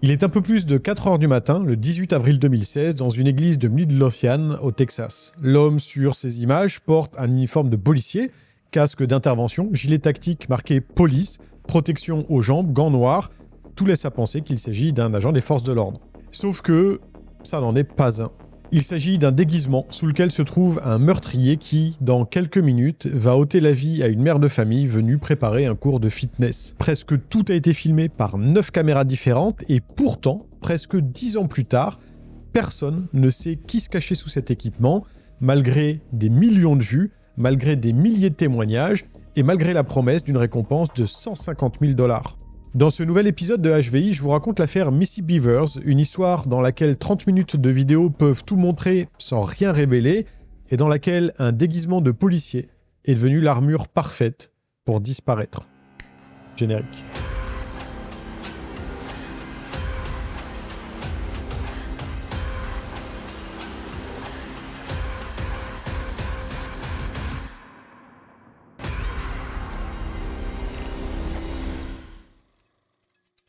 Il est un peu plus de 4 heures du matin, le 18 avril 2016, dans une église de Midlothian, au Texas. L'homme sur ces images porte un uniforme de policier, casque d'intervention, gilet tactique marqué police, protection aux jambes, gants noirs. Tout laisse à penser qu'il s'agit d'un agent des forces de l'ordre. Sauf que ça n'en est pas un. Il s'agit d'un déguisement sous lequel se trouve un meurtrier qui, dans quelques minutes, va ôter la vie à une mère de famille venue préparer un cours de fitness. Presque tout a été filmé par 9 caméras différentes et pourtant, presque 10 ans plus tard, personne ne sait qui se cachait sous cet équipement, malgré des millions de vues, malgré des milliers de témoignages et malgré la promesse d'une récompense de 150 000 $. Dans ce nouvel épisode de HVI, je vous raconte l'affaire Missy Bevers, une histoire dans laquelle 30 minutes de vidéo peuvent tout montrer sans rien révéler, et dans laquelle un déguisement de policier est devenu l'armure parfaite pour disparaître. Générique.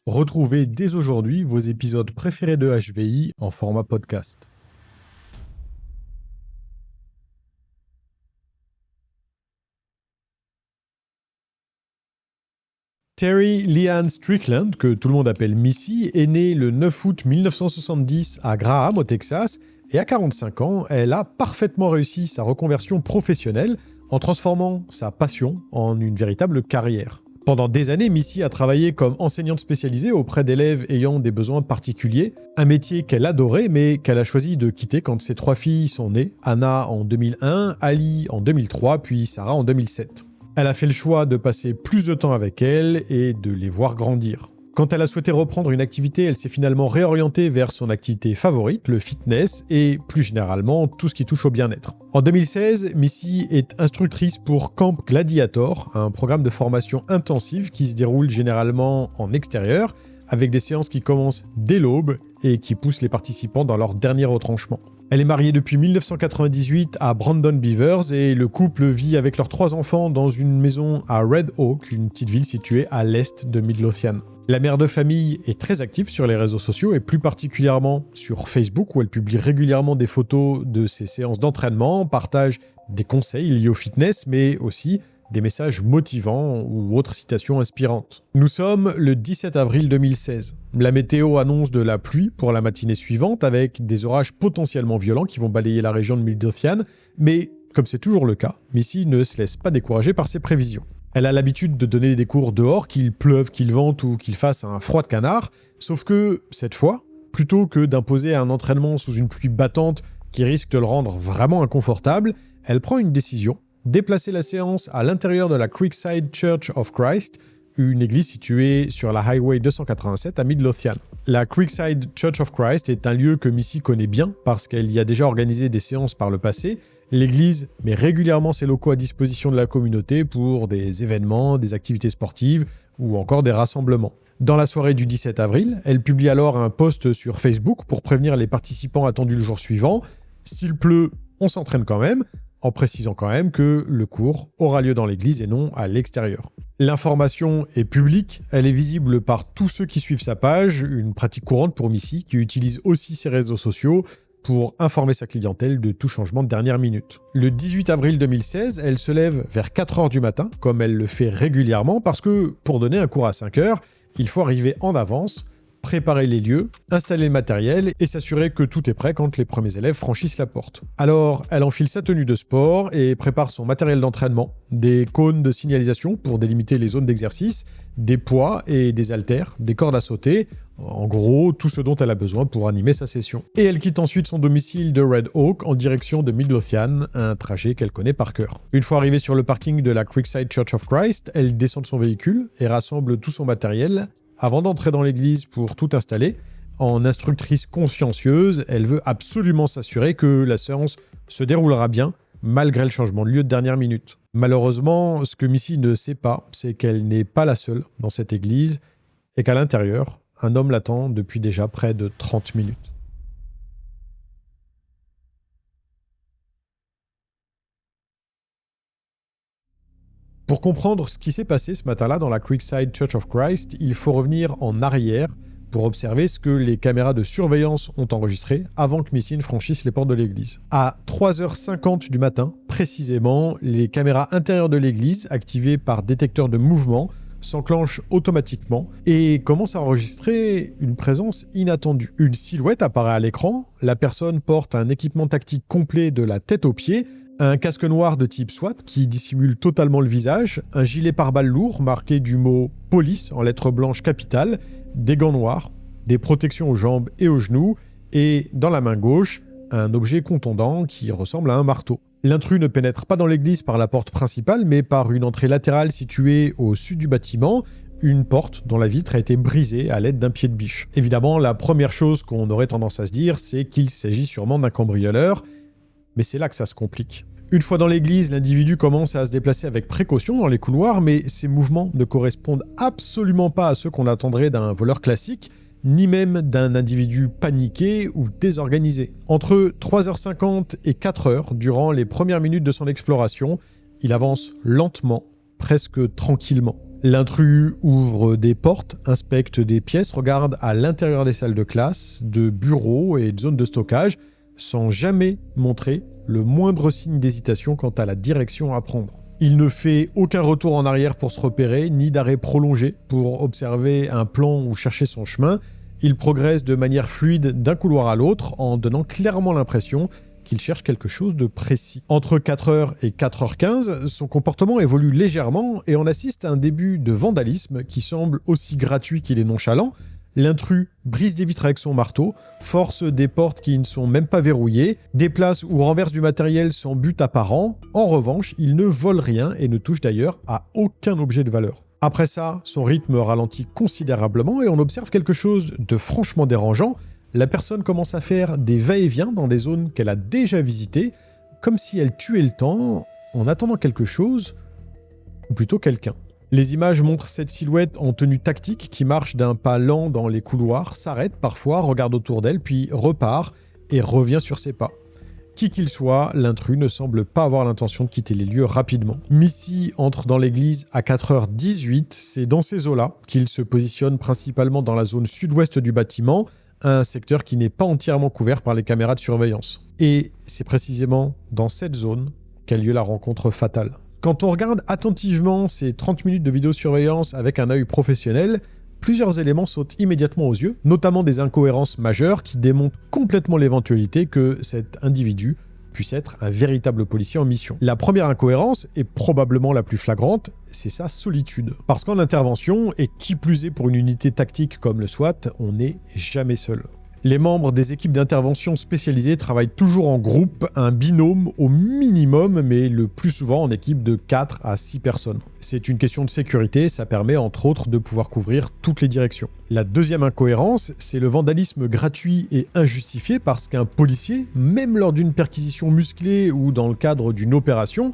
Retrouvez dès aujourd'hui vos épisodes préférés de HVI en format podcast. Terry Leanne Strickland, que tout le monde appelle Missy, est née le 9 août 1970 à Graham, au Texas, et à 45 ans, elle a parfaitement réussi sa reconversion professionnelle en transformant sa passion en une véritable carrière. Pendant des années, Missy a travaillé comme enseignante spécialisée auprès d'élèves ayant des besoins particuliers, un métier qu'elle adorait mais qu'elle a choisi de quitter quand ses 3 filles sont nées, Anna en 2001, Ali en 2003, puis Sarah en 2007. Elle a fait le choix de passer plus de temps avec elles et de les voir grandir. Quand elle a souhaité reprendre une activité, elle s'est finalement réorientée vers son activité favorite, le fitness, et plus généralement tout ce qui touche au bien-être. En 2016, Missy est instructrice pour Camp Gladiator, un programme de formation intensive qui se déroule généralement en extérieur, avec des séances qui commencent dès l'aube et qui poussent les participants dans leur dernier retranchement. Elle est mariée depuis 1998 à Brandon Bevers et le couple vit avec leurs 3 enfants dans une maison à Red Oak, une petite ville située à l'est de Midlothian. La mère de famille est très active sur les réseaux sociaux et plus particulièrement sur Facebook où elle publie régulièrement des photos de ses séances d'entraînement, partage des conseils liés au fitness mais aussi des messages motivants ou autres citations inspirantes. Nous sommes le 17 avril 2016. La météo annonce de la pluie pour la matinée suivante avec des orages potentiellement violents qui vont balayer la région de Midlothian, mais comme c'est toujours le cas, Missy ne se laisse pas décourager par ses prévisions. Elle a l'habitude de donner des cours dehors, qu'il pleuve, qu'il vente ou qu'il fasse un froid de canard, sauf que, cette fois, plutôt que d'imposer un entraînement sous une pluie battante qui risque de le rendre vraiment inconfortable, elle prend une décision, déplacer la séance à l'intérieur de la Creekside Church of Christ, une église située sur la Highway 287 à Midlothian. La Creekside Church of Christ est un lieu que Missy connaît bien parce qu'elle y a déjà organisé des séances par le passé. L'église met régulièrement ses locaux à disposition de la communauté pour des événements, des activités sportives ou encore des rassemblements. Dans la soirée du 17 avril, elle publie alors un post sur Facebook pour prévenir les participants attendus le jour suivant. S'il pleut, on s'entraîne quand même, en précisant quand même que le cours aura lieu dans l'église et non à l'extérieur. L'information est publique, elle est visible par tous ceux qui suivent sa page, une pratique courante pour Missy qui utilise aussi ses réseaux sociaux pour informer sa clientèle de tout changement de dernière minute. Le 18 avril 2016, elle se lève vers 4 heures du matin, comme elle le fait régulièrement, parce que pour donner un cours à 5 heures, il faut arriver en avance, préparer les lieux, installer le matériel et s'assurer que tout est prêt quand les premiers élèves franchissent la porte. Alors, elle enfile sa tenue de sport et prépare son matériel d'entraînement, des cônes de signalisation pour délimiter les zones d'exercice, des poids et des haltères, des cordes à sauter, en gros, tout ce dont elle a besoin pour animer sa session. Et elle quitte ensuite son domicile de Red Oak en direction de Midlothian, un trajet qu'elle connaît par cœur. Une fois arrivée sur le parking de la Creekside Church of Christ, elle descend de son véhicule et rassemble tout son matériel. Avant d'entrer dans l'église pour tout installer, en instructrice consciencieuse, elle veut absolument s'assurer que la séance se déroulera bien, malgré le changement de lieu de dernière minute. Malheureusement, ce que Missy ne sait pas, c'est qu'elle n'est pas la seule dans cette église, et qu'à l'intérieur, un homme l'attend depuis déjà près de 30 minutes. Pour comprendre ce qui s'est passé ce matin-là dans la Creekside Church of Christ, il faut revenir en arrière pour observer ce que les caméras de surveillance ont enregistré avant que Missy ne franchisse les portes de l'église. À 3h50 du matin, précisément, les caméras intérieures de l'église, activées par détecteur de mouvement, s'enclenchent automatiquement et commencent à enregistrer une présence inattendue. Une silhouette apparaît à l'écran, la personne porte un équipement tactique complet de la tête aux pieds, un casque noir de type SWAT qui dissimule totalement le visage, un gilet pare-balles lourd marqué du mot « police » en lettres blanches capitales, des gants noirs, des protections aux jambes et aux genoux, et dans la main gauche, un objet contondant qui ressemble à un marteau. L'intrus ne pénètre pas dans l'église par la porte principale, mais par une entrée latérale située au sud du bâtiment, une porte dont la vitre a été brisée à l'aide d'un pied de biche. Évidemment, la première chose qu'on aurait tendance à se dire, c'est qu'il s'agit sûrement d'un cambrioleur, mais c'est là que ça se complique. Une fois dans l'église, l'individu commence à se déplacer avec précaution dans les couloirs, mais ses mouvements ne correspondent absolument pas à ceux qu'on attendrait d'un voleur classique, ni même d'un individu paniqué ou désorganisé. Entre 3h50 et 4h, durant les premières minutes de son exploration, il avance lentement, presque tranquillement. L'intrus ouvre des portes, inspecte des pièces, regarde à l'intérieur des salles de classe, de bureaux et de zones de stockage, sans jamais montrer le moindre signe d'hésitation quant à la direction à prendre. Il ne fait aucun retour en arrière pour se repérer, ni d'arrêt prolongé pour observer un plan ou chercher son chemin. Il progresse de manière fluide d'un couloir à l'autre, en donnant clairement l'impression qu'il cherche quelque chose de précis. Entre 4h et 4h15, son comportement évolue légèrement et on assiste à un début de vandalisme qui semble aussi gratuit qu'il est nonchalant. L'intrus brise des vitres avec son marteau, force des portes qui ne sont même pas verrouillées, déplace ou renverse du matériel sans but apparent. En revanche, il ne vole rien et ne touche d'ailleurs à aucun objet de valeur. Après ça, son rythme ralentit considérablement et on observe quelque chose de franchement dérangeant. La personne commence à faire des va-et-vient dans des zones qu'elle a déjà visitées, comme si elle tuait le temps en attendant quelque chose, ou plutôt quelqu'un. Les images montrent cette silhouette en tenue tactique qui marche d'un pas lent dans les couloirs, s'arrête parfois, regarde autour d'elle, puis repart et revient sur ses pas. Qui qu'il soit, l'intrus ne semble pas avoir l'intention de quitter les lieux rapidement. Missy entre dans l'église à 4h18, c'est dans ces eaux-là qu'il se positionne principalement dans la zone sud-ouest du bâtiment, un secteur qui n'est pas entièrement couvert par les caméras de surveillance. Et c'est précisément dans cette zone qu'a lieu la rencontre fatale. Quand on regarde attentivement ces 30 minutes de vidéosurveillance avec un œil professionnel, plusieurs éléments sautent immédiatement aux yeux, notamment des incohérences majeures qui démontrent complètement l'éventualité que cet individu puisse être un véritable policier en mission. La première incohérence, et probablement la plus flagrante, c'est sa solitude. Parce qu'en intervention, et qui plus est pour une unité tactique comme le SWAT, on n'est jamais seul. Les membres des équipes d'intervention spécialisées travaillent toujours en groupe, un binôme au minimum, mais le plus souvent en équipe de 4 à 6 personnes. C'est une question de sécurité, ça permet entre autres de pouvoir couvrir toutes les directions. La deuxième incohérence, c'est le vandalisme gratuit et injustifié parce qu'un policier, même lors d'une perquisition musclée ou dans le cadre d'une opération,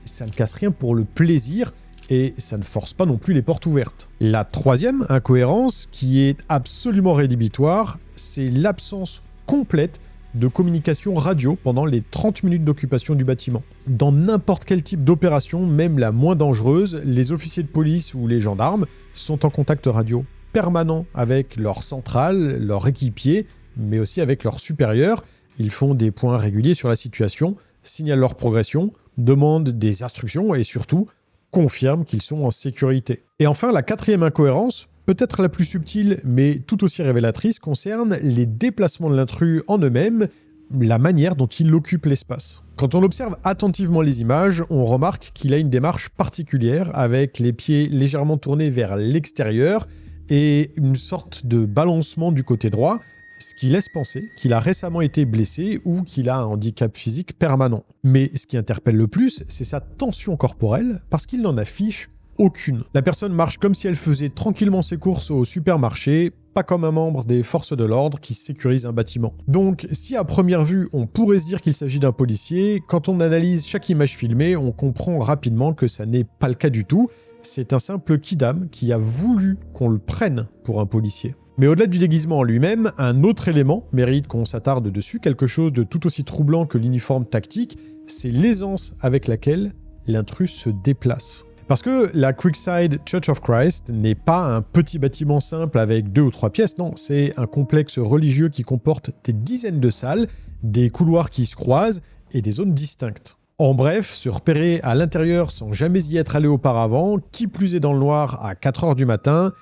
ça ne casse rien pour le plaisir, et ça ne force pas non plus les portes ouvertes. La troisième incohérence, qui est absolument rédhibitoire, c'est l'absence complète de communication radio pendant les 30 minutes d'occupation du bâtiment. Dans n'importe quel type d'opération, même la moins dangereuse, les officiers de police ou les gendarmes sont en contact radio permanent avec leur centrale, leur équipier, mais aussi avec leurs supérieurs. Ils font des points réguliers sur la situation, signalent leur progression, demandent des instructions et surtout confirment qu'ils sont en sécurité. Et enfin, la quatrième incohérence, peut-être la plus subtile, mais tout aussi révélatrice, concerne les déplacements de l'intrus en eux-mêmes, la manière dont il occupe l'espace. Quand on observe attentivement les images, on remarque qu'il a une démarche particulière, avec les pieds légèrement tournés vers l'extérieur et une sorte de balancement du côté droit, ce qui laisse penser qu'il a récemment été blessé ou qu'il a un handicap physique permanent. Mais ce qui interpelle le plus, c'est sa tension corporelle, parce qu'il n'en affiche aucune. La personne marche comme si elle faisait tranquillement ses courses au supermarché, pas comme un membre des forces de l'ordre qui sécurise un bâtiment. Donc, si à première vue, on pourrait se dire qu'il s'agit d'un policier, quand on analyse chaque image filmée, on comprend rapidement que ça n'est pas le cas du tout. C'est un simple kidam qui a voulu qu'on le prenne pour un policier. Mais au-delà du déguisement en lui-même, un autre élément mérite qu'on s'attarde dessus, quelque chose de tout aussi troublant que l'uniforme tactique, c'est l'aisance avec laquelle l'intrus se déplace. Parce que la Creekside Church of Christ n'est pas un petit bâtiment simple avec 2 ou 3 pièces, non, c'est un complexe religieux qui comporte des dizaines de salles, des couloirs qui se croisent et des zones distinctes. En bref, se repérer à l'intérieur sans jamais y être allé auparavant, qui plus est dans le noir à 4 h du matin,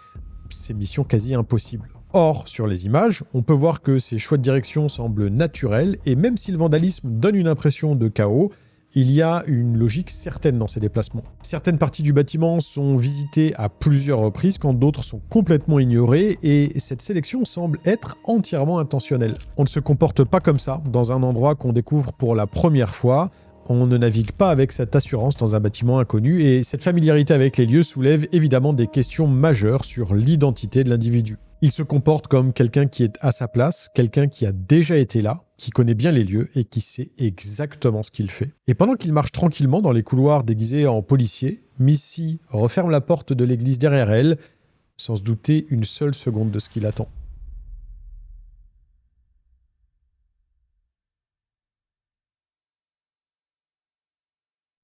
c'est mission quasi impossible. Or, sur les images, on peut voir que ces choix de direction semblent naturels, et même si le vandalisme donne une impression de chaos, il y a une logique certaine dans ces déplacements. Certaines parties du bâtiment sont visitées à plusieurs reprises, quand d'autres sont complètement ignorées, et cette sélection semble être entièrement intentionnelle. On ne se comporte pas comme ça dans un endroit qu'on découvre pour la première fois. On ne navigue pas avec cette assurance dans un bâtiment inconnu, et cette familiarité avec les lieux soulève évidemment des questions majeures sur l'identité de l'individu. Il se comporte comme quelqu'un qui est à sa place, quelqu'un qui a déjà été là, qui connaît bien les lieux et qui sait exactement ce qu'il fait. Et pendant qu'il marche tranquillement dans les couloirs déguisés en policier, Missy referme la porte de l'église derrière elle, sans se douter une seule seconde de ce qui l'attend.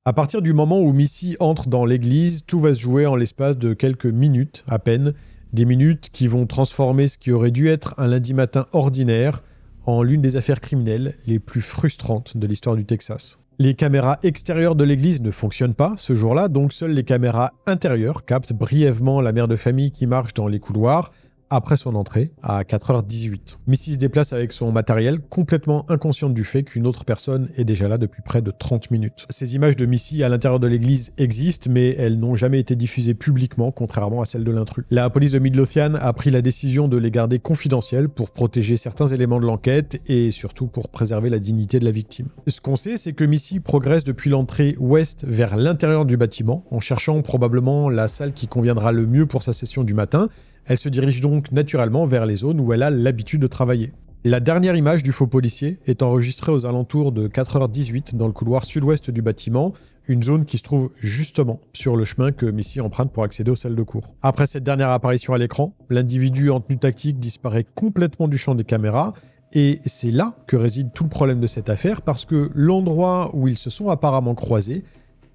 À partir du moment où Missy entre dans l'église, tout va se jouer en l'espace de quelques minutes à peine, des minutes qui vont transformer ce qui aurait dû être un lundi matin ordinaire en l'une des affaires criminelles les plus frustrantes de l'histoire du Texas. Les caméras extérieures de l'église ne fonctionnent pas ce jour-là, donc seules les caméras intérieures captent brièvement la mère de famille qui marche dans les couloirs après son entrée à 4h18. Missy se déplace avec son matériel, complètement inconsciente du fait qu'une autre personne est déjà là depuis près de 30 minutes. Ces images de Missy à l'intérieur de l'église existent, mais elles n'ont jamais été diffusées publiquement, contrairement à celles de l'intrus. La police de Midlothian a pris la décision de les garder confidentielles pour protéger certains éléments de l'enquête et surtout pour préserver la dignité de la victime. Ce qu'on sait, c'est que Missy progresse depuis l'entrée ouest vers l'intérieur du bâtiment, en cherchant probablement la salle qui conviendra le mieux pour sa session du matin. Elle se dirige donc naturellement vers les zones où elle a l'habitude de travailler. La dernière image du faux policier est enregistrée aux alentours de 4h18 dans le couloir sud-ouest du bâtiment, une zone qui se trouve justement sur le chemin que Missy emprunte pour accéder aux salles de cours. Après cette dernière apparition à l'écran, l'individu en tenue tactique disparaît complètement du champ des caméras, et c'est là que réside tout le problème de cette affaire, parce que l'endroit où ils se sont apparemment croisés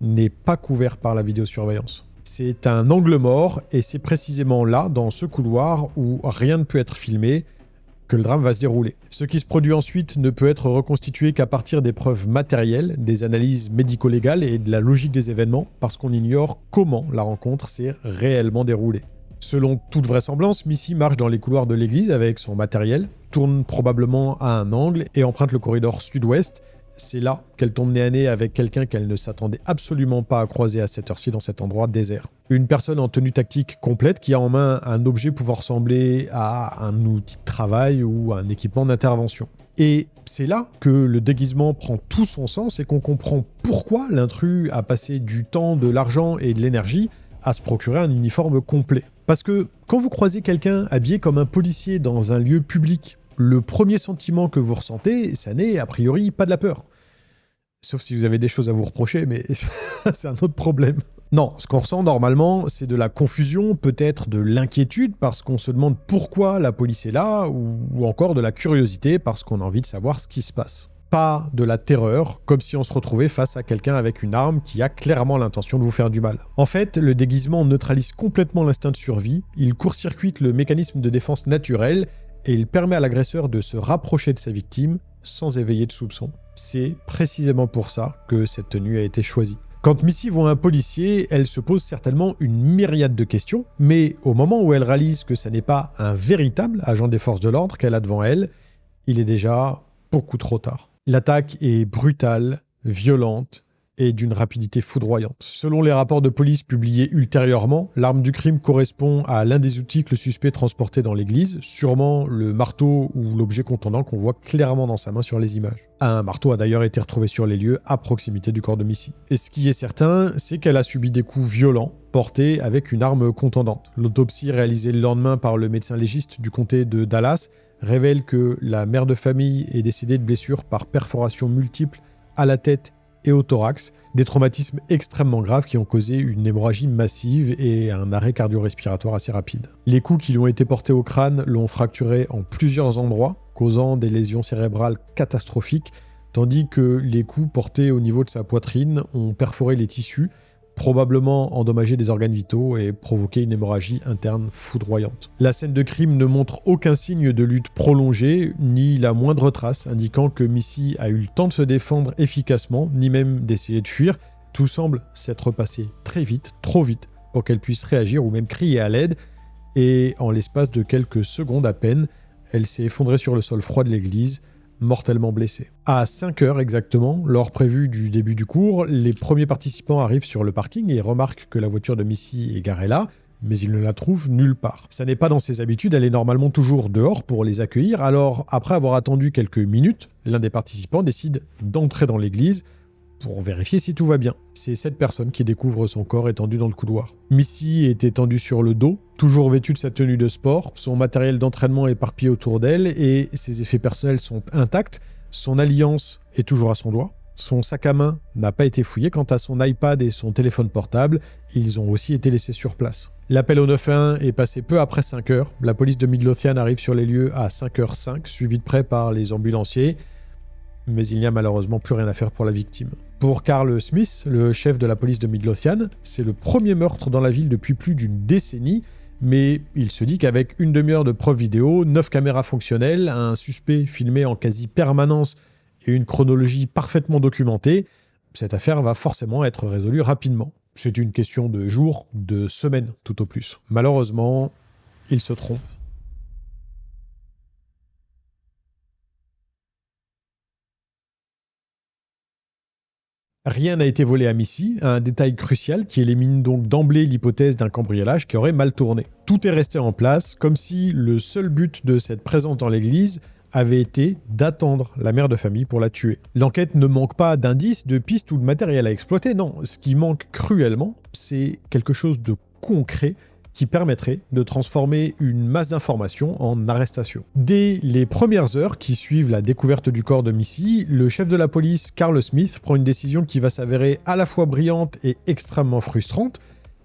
n'est pas couvert par la vidéosurveillance. C'est un angle mort, et c'est précisément là, dans ce couloir, où rien ne peut être filmé, que le drame va se dérouler. Ce qui se produit ensuite ne peut être reconstitué qu'à partir des preuves matérielles, des analyses médico-légales et de la logique des événements, parce qu'on ignore comment la rencontre s'est réellement déroulée. Selon toute vraisemblance, Missy marche dans les couloirs de l'église avec son matériel, tourne probablement à un angle et emprunte le corridor sud-ouest. C'est là qu'elle tombe nez à nez avec quelqu'un qu'elle ne s'attendait absolument pas à croiser à cette heure-ci dans cet endroit désert. Une personne en tenue tactique complète qui a en main un objet pouvant ressembler à un outil de travail ou un équipement d'intervention. Et c'est là que le déguisement prend tout son sens et qu'on comprend pourquoi l'intrus a passé du temps, de l'argent et de l'énergie à se procurer un uniforme complet. Parce que quand vous croisez quelqu'un habillé comme un policier dans un lieu public, le premier sentiment que vous ressentez, ça n'est a priori pas de la peur. Sauf si vous avez des choses à vous reprocher, mais c'est un autre problème. Non, ce qu'on ressent normalement, c'est de la confusion, peut-être de l'inquiétude, parce qu'on se demande pourquoi la police est là, ou encore de la curiosité, parce qu'on a envie de savoir ce qui se passe. Pas de la terreur, comme si on se retrouvait face à quelqu'un avec une arme qui a clairement l'intention de vous faire du mal. En fait, le déguisement neutralise complètement l'instinct de survie, il court-circuite le mécanisme de défense naturel, et il permet à l'agresseur de se rapprocher de sa victime sans éveiller de soupçon. C'est précisément pour ça que cette tenue a été choisie. Quand Missy voit un policier, elle se pose certainement une myriade de questions, mais au moment où elle réalise que ça n'est pas un véritable agent des forces de l'ordre qu'elle a devant elle, il est déjà beaucoup trop tard. L'attaque est brutale, violente et d'une rapidité foudroyante. Selon les rapports de police publiés ultérieurement, l'arme du crime correspond à l'un des outils que le suspect transportait dans l'église, sûrement le marteau ou l'objet contondant qu'on voit clairement dans sa main sur les images. Un marteau a d'ailleurs été retrouvé sur les lieux à proximité du corps de Missy. Et ce qui est certain, c'est qu'elle a subi des coups violents, portés avec une arme contondante. L'autopsie réalisée le lendemain par le médecin légiste du comté de Dallas révèle que la mère de famille est décédée de blessures par perforation multiples à la tête et au thorax, des traumatismes extrêmement graves qui ont causé une hémorragie massive et un arrêt cardio-respiratoire assez rapide. Les coups qui lui ont été portés au crâne l'ont fracturé en plusieurs endroits, causant des lésions cérébrales catastrophiques, tandis que les coups portés au niveau de sa poitrine ont perforé les tissus, probablement endommager des organes vitaux et provoquer une hémorragie interne foudroyante. La scène de crime ne montre aucun signe de lutte prolongée, ni la moindre trace indiquant que Missy a eu le temps de se défendre efficacement, ni même d'essayer de fuir. Tout semble s'être passé très vite, trop vite, pour qu'elle puisse réagir ou même crier à l'aide, et en l'espace de quelques secondes à peine, elle s'est effondrée sur le sol froid de l'église, mortellement blessée. À 5 heures exactement, l'heure prévue du début du cours, les premiers participants arrivent sur le parking et remarquent que la voiture de Missy est garée là, mais ils ne la trouvent nulle part. Ça n'est pas dans ses habitudes, elle est normalement toujours dehors pour les accueillir, alors après avoir attendu quelques minutes, l'un des participants décide d'entrer dans l'église pour vérifier si tout va bien. C'est cette personne qui découvre son corps étendu dans le couloir. Missy est étendue sur le dos, toujours vêtue de sa tenue de sport, son matériel d'entraînement éparpillé autour d'elle et ses effets personnels sont intacts, son alliance est toujours à son doigt, son sac à main n'a pas été fouillé, quant à son iPad et son téléphone portable, ils ont aussi été laissés sur place. L'appel au 911 est passé peu après 5 heures, la police de Midlothian arrive sur les lieux à 5h05, suivi de près par les ambulanciers, mais il n'y a malheureusement plus rien à faire pour la victime. Pour Carl Smith, le chef de la police de Midlothian, c'est le premier meurtre dans la ville depuis plus d'une décennie, mais il se dit qu'avec une demi-heure de preuves vidéo, 9 caméras fonctionnelles, un suspect filmé en quasi-permanence et une chronologie parfaitement documentée, cette affaire va forcément être résolue rapidement. C'est une question de jours, de semaines tout au plus. Malheureusement, il se trompe. Rien n'a été volé à Missy, un détail crucial qui élimine donc d'emblée l'hypothèse d'un cambriolage qui aurait mal tourné. Tout est resté en place, comme si le seul but de cette présence dans l'église avait été d'attendre la mère de famille pour la tuer. L'enquête ne manque pas d'indices, de pistes ou de matériel à exploiter, non, ce qui manque cruellement, c'est quelque chose de concret qui permettrait de transformer une masse d'informations en arrestation. Dès les premières heures qui suivent la découverte du corps de Missy, le chef de la police, Carl Smith, prend une décision qui va s'avérer à la fois brillante et extrêmement frustrante.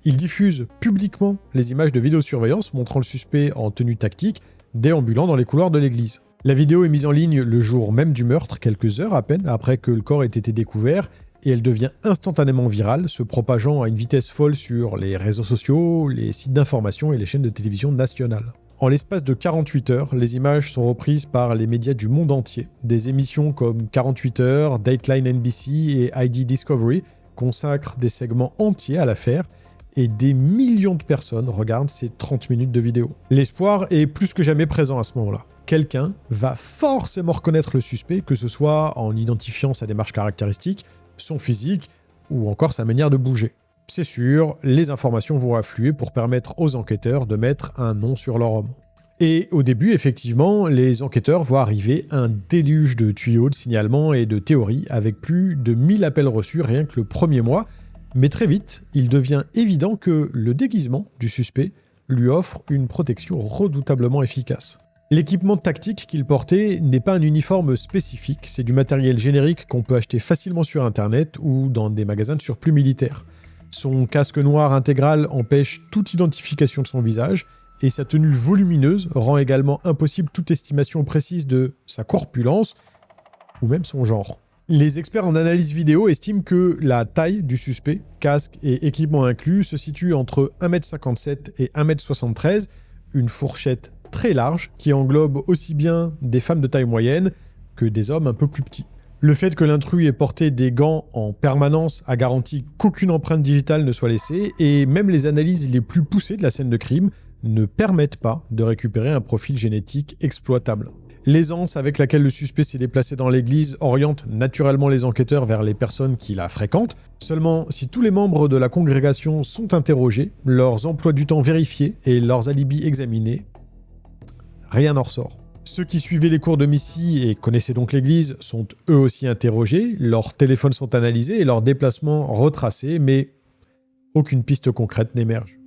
Il diffuse publiquement les images de vidéosurveillance montrant le suspect en tenue tactique, déambulant dans les couloirs de l'église. La vidéo est mise en ligne le jour même du meurtre, quelques heures à peine après que le corps ait été découvert, et elle devient instantanément virale, se propageant à une vitesse folle sur les réseaux sociaux, les sites d'information et les chaînes de télévision nationales. En l'espace de 48 heures, les images sont reprises par les médias du monde entier. Des émissions comme 48 heures, Dateline NBC et ID Discovery consacrent des segments entiers à l'affaire et des millions de personnes regardent ces 30 minutes de vidéo. L'espoir est plus que jamais présent à ce moment-là. Quelqu'un va forcément reconnaître le suspect, que ce soit en identifiant sa démarche caractéristique, son physique ou encore sa manière de bouger. C'est sûr, les informations vont affluer pour permettre aux enquêteurs de mettre un nom sur leur homme. Et au début, effectivement, les enquêteurs voient arriver un déluge de tuyaux, de signalements et de théories avec plus de 1000 appels reçus rien que le premier mois, mais très vite, il devient évident que le déguisement du suspect lui offre une protection redoutablement efficace. L'équipement tactique qu'il portait n'est pas un uniforme spécifique, c'est du matériel générique qu'on peut acheter facilement sur internet ou dans des magasins de surplus militaires. Son casque noir intégral empêche toute identification de son visage et sa tenue volumineuse rend également impossible toute estimation précise de sa corpulence ou même son genre. Les experts en analyse vidéo estiment que la taille du suspect, casque et équipement inclus, se situe entre 1m57 et 1m73, une fourchette très large qui englobe aussi bien des femmes de taille moyenne que des hommes un peu plus petits. Le fait que l'intrus ait porté des gants en permanence a garanti qu'aucune empreinte digitale ne soit laissée et même les analyses les plus poussées de la scène de crime ne permettent pas de récupérer un profil génétique exploitable. L'aisance avec laquelle le suspect s'est déplacé dans l'église oriente naturellement les enquêteurs vers les personnes qui la fréquentent. Seulement, si tous les membres de la congrégation sont interrogés, leurs emplois du temps vérifiés et leurs alibis examinés, rien n'en ressort. Ceux qui suivaient les cours de Missy et connaissaient donc l'église sont eux aussi interrogés, leurs téléphones sont analysés et leurs déplacements retracés, mais aucune piste concrète n'émerge.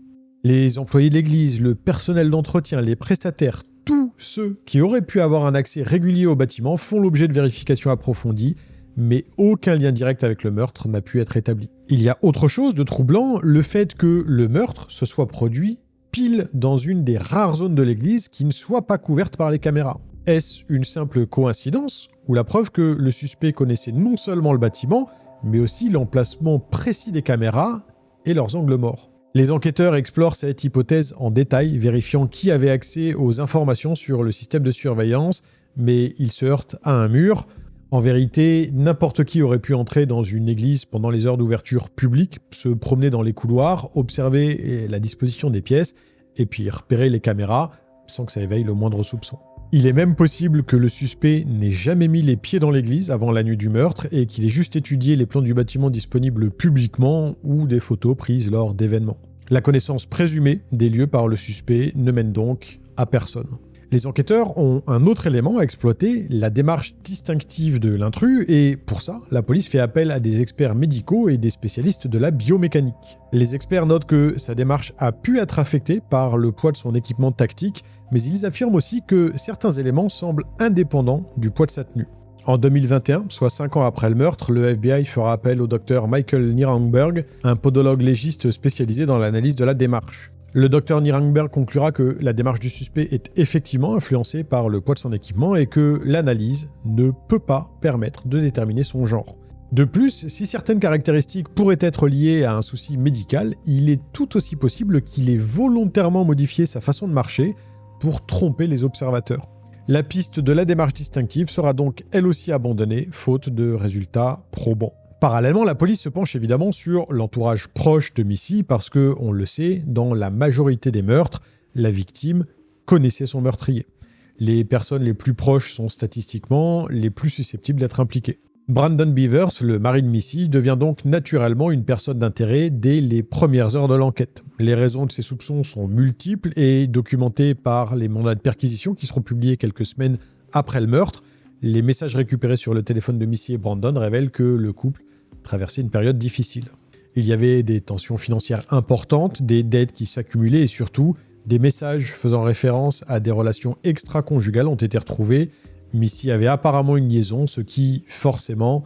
Les employés de l'église, le personnel d'entretien, les prestataires, tous ceux qui auraient pu avoir un accès régulier au bâtiment font l'objet de vérifications approfondies, mais aucun lien direct avec le meurtre n'a pu être établi. Il y a autre chose de troublant, le fait que le meurtre se soit produit pile dans une des rares zones de l'église qui ne soit pas couverte par les caméras. Est-ce une simple coïncidence ou la preuve que le suspect connaissait non seulement le bâtiment, mais aussi l'emplacement précis des caméras et leurs angles morts. Les enquêteurs explorent cette hypothèse en détail, vérifiant qui avait accès aux informations sur le système de surveillance, mais ils se heurtent à un mur. En vérité, n'importe qui aurait pu entrer dans une église pendant les heures d'ouverture publique, se promener dans les couloirs, observer la disposition des pièces, et puis repérer les caméras, sans que ça éveille le moindre soupçon. Il est même possible que le suspect n'ait jamais mis les pieds dans l'église avant la nuit du meurtre et qu'il ait juste étudié les plans du bâtiment disponibles publiquement ou des photos prises lors d'événements. La connaissance présumée des lieux par le suspect ne mène donc à personne. Les enquêteurs ont un autre élément à exploiter, la démarche distinctive de l'intrus, et pour ça, la police fait appel à des experts médicaux et des spécialistes de la biomécanique. Les experts notent que sa démarche a pu être affectée par le poids de son équipement tactique, mais ils affirment aussi que certains éléments semblent indépendants du poids de sa tenue. En 2021, soit 5 ans après le meurtre, le FBI fera appel au docteur Michael Nirenberg, un podologue légiste spécialisé dans l'analyse de la démarche. Le docteur Nirenberg conclura que la démarche du suspect est effectivement influencée par le poids de son équipement et que l'analyse ne peut pas permettre de déterminer son genre. De plus, si certaines caractéristiques pourraient être liées à un souci médical, il est tout aussi possible qu'il ait volontairement modifié sa façon de marcher pour tromper les observateurs. La piste de la démarche distinctive sera donc elle aussi abandonnée, faute de résultats probants. Parallèlement, la police se penche évidemment sur l'entourage proche de Missy parce que, on le sait, dans la majorité des meurtres, la victime connaissait son meurtrier. Les personnes les plus proches sont statistiquement les plus susceptibles d'être impliquées. Brandon Beavers, le mari de Missy, devient donc naturellement une personne d'intérêt dès les premières heures de l'enquête. Les raisons de ses soupçons sont multiples et documentées par les mandats de perquisition qui seront publiés quelques semaines après le meurtre. Les messages récupérés sur le téléphone de Missy et Brandon révèlent que le couple traversait une période difficile. Il y avait des tensions financières importantes, des dettes qui s'accumulaient et surtout, des messages faisant référence à des relations extra-conjugales ont été retrouvés. Missy avait apparemment une liaison, ce qui, forcément,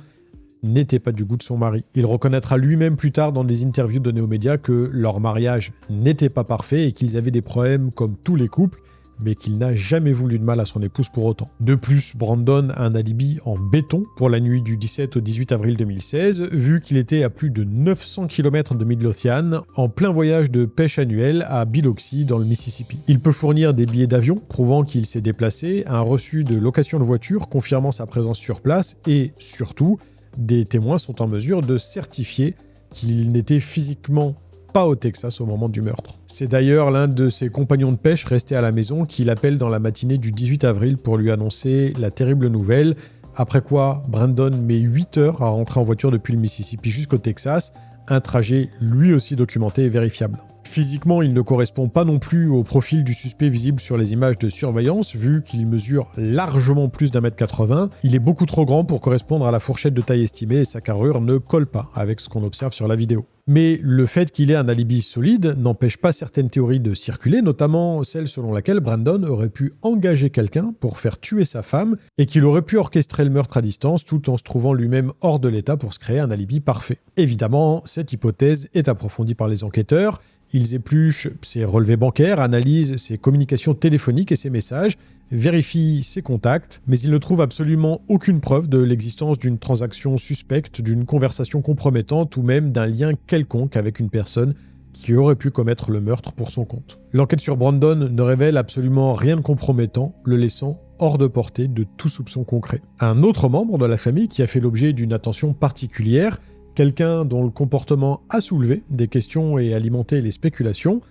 n'était pas du goût de son mari. Il reconnaîtra lui-même plus tard dans des interviews données aux médias que leur mariage n'était pas parfait et qu'ils avaient des problèmes comme tous les couples, mais qu'il n'a jamais voulu de mal à son épouse pour autant. De plus, Brandon a un alibi en béton pour la nuit du 17 au 18 avril 2016, vu qu'il était à plus de 900 km de Midlothian, en plein voyage de pêche annuel à Biloxi, dans le Mississippi. Il peut fournir des billets d'avion prouvant qu'il s'est déplacé, un reçu de location de voiture confirmant sa présence sur place, et surtout, des témoins sont en mesure de certifier qu'il n'était physiquement pas au Texas au moment du meurtre. C'est d'ailleurs l'un de ses compagnons de pêche resté à la maison qui l'appelle dans la matinée du 18 avril pour lui annoncer la terrible nouvelle, après quoi Brandon met 8 heures à rentrer en voiture depuis le Mississippi jusqu'au Texas, un trajet lui aussi documenté et vérifiable. Physiquement, il ne correspond pas non plus au profil du suspect visible sur les images de surveillance, vu qu'il mesure largement plus d'1m80. Il est beaucoup trop grand pour correspondre à la fourchette de taille estimée et sa carrure ne colle pas avec ce qu'on observe sur la vidéo. Mais le fait qu'il ait un alibi solide n'empêche pas certaines théories de circuler, notamment celle selon laquelle Brandon aurait pu engager quelqu'un pour faire tuer sa femme et qu'il aurait pu orchestrer le meurtre à distance tout en se trouvant lui-même hors de l'état pour se créer un alibi parfait. Évidemment, cette hypothèse est approfondie par les enquêteurs. Ils épluchent ses relevés bancaires, analysent ses communications téléphoniques et ses messages, vérifient ses contacts, mais ils ne trouvent absolument aucune preuve de l'existence d'une transaction suspecte, d'une conversation compromettante ou même d'un lien quelconque avec une personne qui aurait pu commettre le meurtre pour son compte. L'enquête sur Brandon ne révèle absolument rien de compromettant, le laissant hors de portée de tout soupçon concret. Un autre membre de la famille qui a fait l'objet d'une attention particulière, quelqu'un dont le comportement a soulevé des questions et alimenté les spéculations,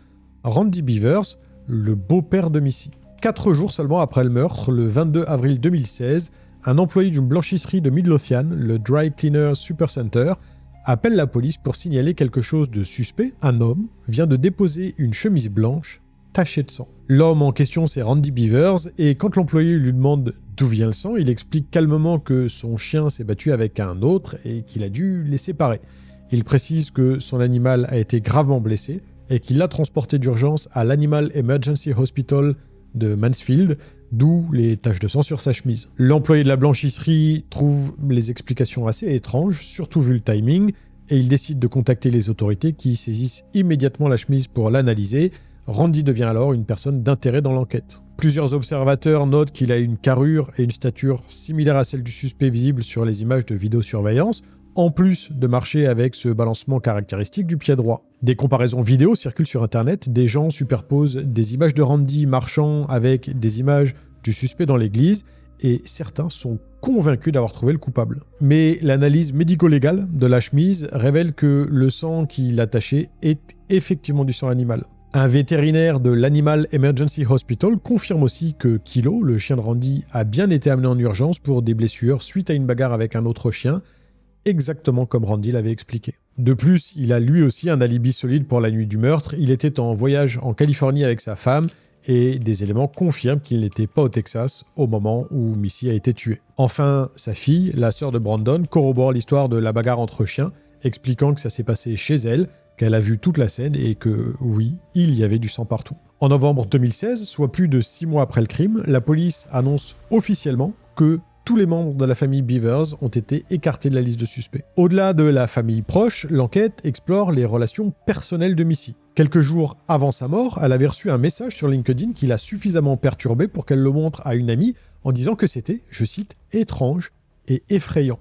Randy Beavers, le beau-père de Missy. 4 jours seulement après le meurtre, le 22 avril 2016, un employé d'une blanchisserie de Midlothian, le Dry Cleaner Supercenter, appelle la police pour signaler quelque chose de suspect. Un homme vient de déposer une chemise blanche tachée de sang. L'homme en question, c'est Randy Beavers, et quand l'employé lui demande d'où vient le sang, il explique calmement que son chien s'est battu avec un autre et qu'il a dû les séparer. Il précise que son animal a été gravement blessé et qu'il l'a transporté d'urgence à l'Animal Emergency Hospital de Mansfield, d'où les taches de sang sur sa chemise. L'employé de la blanchisserie trouve les explications assez étranges, surtout vu le timing, et il décide de contacter les autorités qui saisissent immédiatement la chemise pour l'analyser. Randy devient alors une personne d'intérêt dans l'enquête. Plusieurs observateurs notent qu'il a une carrure et une stature similaires à celle du suspect visible sur les images de vidéosurveillance. en plus de marcher avec ce balancement caractéristique du pied droit. Des comparaisons vidéo circulent sur internet, des gens superposent des images de Randy marchant avec des images du suspect dans l'église, et certains sont convaincus d'avoir trouvé le coupable. Mais l'analyse médico-légale de la chemise révèle que le sang qui l'attachait est effectivement du sang animal. Un vétérinaire de l'Animal Emergency Hospital confirme aussi que Kilo, le chien de Randy, a bien été amené en urgence pour des blessures suite à une bagarre avec un autre chien, exactement comme Randy l'avait expliqué. De plus, il a lui aussi un alibi solide pour la nuit du meurtre. Il était en voyage en Californie avec sa femme et des éléments confirment qu'il n'était pas au Texas au moment où Missy a été tuée. Enfin, sa fille, la sœur de Brandon, corrobore l'histoire de la bagarre entre chiens, expliquant que ça s'est passé chez elle, qu'elle a vu toute la scène et que, oui, il y avait du sang partout. En novembre 2016, soit plus de 6 mois après le crime, la police annonce officiellement que tous les membres de la famille Beavers ont été écartés de la liste de suspects. Au-delà de la famille proche, l'enquête explore les relations personnelles de Missy. Quelques jours avant sa mort, elle avait reçu un message sur LinkedIn qui l'a suffisamment perturbée pour qu'elle le montre à une amie en disant que c'était, je cite, « étrange et effrayant ».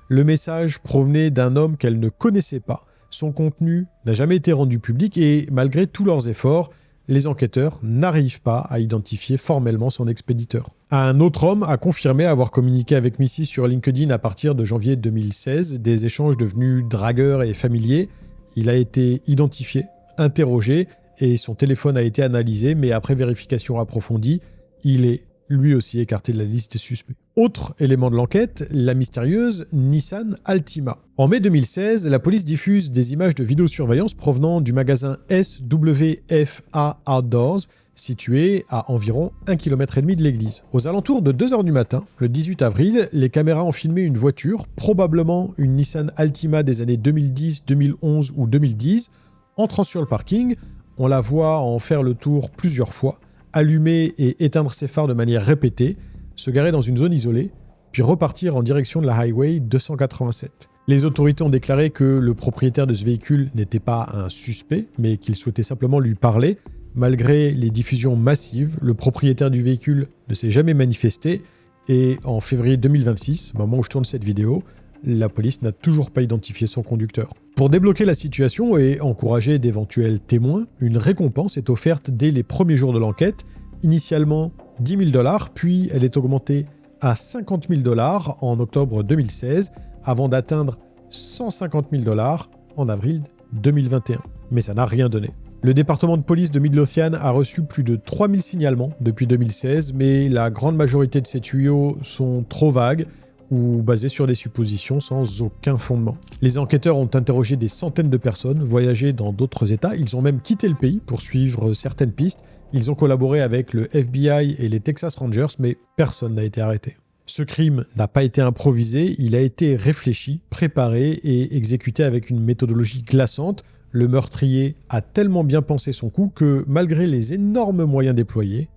Le message provenait d'un homme qu'elle ne connaissait pas. Son contenu n'a jamais été rendu public et, malgré tous leurs efforts, les enquêteurs n'arrivent pas à identifier formellement son expéditeur. Un autre homme a confirmé avoir communiqué avec Missy sur LinkedIn à partir de janvier 2016, des échanges devenus dragueurs et familiers. Il a été identifié, interrogé et son téléphone a été analysé, mais après vérification approfondie, il est lui aussi écarté de la liste des suspects. Autre élément de l'enquête, la mystérieuse Nissan Altima. En mai 2016, la police diffuse des images de vidéosurveillance provenant du magasin SWFA Outdoors, situé à environ 1,5 km de l'église. Aux alentours de 2h du matin, le 18 avril, les caméras ont filmé une voiture, probablement une Nissan Altima des années 2010, 2011 ou 2010. Entrant sur le parking, on la voit en faire le tour plusieurs fois, allumer et éteindre ses phares de manière répétée, se garer dans une zone isolée, puis repartir en direction de la Highway 287. Les autorités ont déclaré que le propriétaire de ce véhicule n'était pas un suspect, mais qu'il souhaitait simplement lui parler. Malgré les diffusions massives, le propriétaire du véhicule ne s'est jamais manifesté et en février 2026, au moment où je tourne cette vidéo, la police n'a toujours pas identifié son conducteur. Pour débloquer la situation et encourager d'éventuels témoins, une récompense est offerte dès les premiers jours de l'enquête, initialement 10 000 $, puis elle est augmentée à 50 000 $ en octobre 2016, avant d'atteindre 150 000 $ en avril 2021. Mais ça n'a rien donné. Le département de police de Midlothian a reçu plus de 3000 signalements depuis 2016, mais la grande majorité de ces tuyaux sont trop vagues ou basés sur des suppositions sans aucun fondement. Les enquêteurs ont interrogé des centaines de personnes, voyagé dans d'autres États, ils ont même quitté le pays pour suivre certaines pistes, ils ont collaboré avec le FBI et les Texas Rangers, mais personne n'a été arrêté. Ce crime n'a pas été improvisé, il a été réfléchi, préparé et exécuté avec une méthodologie glaçante. Le meurtrier a tellement bien pensé son coup que, malgré les énormes moyens déployés,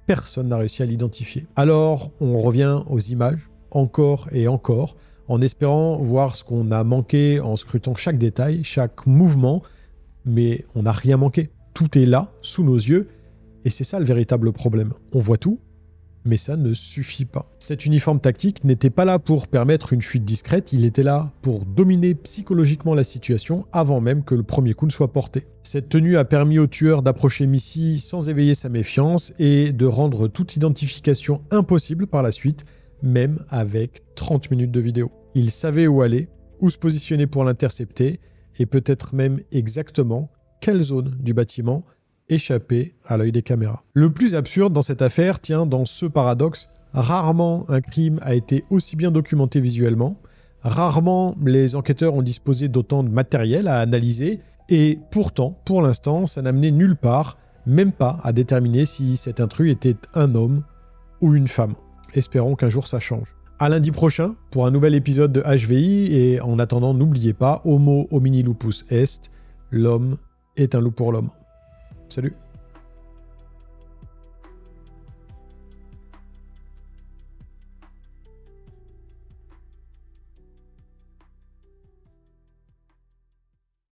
personne n'a réussi à l'identifier. Alors, on revient aux images, encore et encore, en espérant voir ce qu'on a manqué en scrutant chaque détail, chaque mouvement, mais on n'a rien manqué. Tout est là, sous nos yeux, et c'est ça le véritable problème. On voit tout, mais ça ne suffit pas. Cet uniforme tactique n'était pas là pour permettre une fuite discrète, il était là pour dominer psychologiquement la situation avant même que le premier coup ne soit porté. Cette tenue a permis au tueur d'approcher Missy sans éveiller sa méfiance et de rendre toute identification impossible par la suite, même avec 30 minutes de vidéo. Il savait où aller, où se positionner pour l'intercepter, et peut-être même exactement quelle zone du bâtiment échappait à l'œil des caméras. Le plus absurde dans cette affaire tient dans ce paradoxe. Rarement un crime a été aussi bien documenté visuellement, rarement les enquêteurs ont disposé d'autant de matériel à analyser, et pourtant, pour l'instant, ça n'a mené nulle part, même pas à déterminer si cet intrus était un homme ou une femme. Espérons qu'un jour ça change. À lundi prochain pour un nouvel épisode de HVI, et en attendant, n'oubliez pas, Homo homini lupus est, l'homme est un loup pour l'homme. Salut!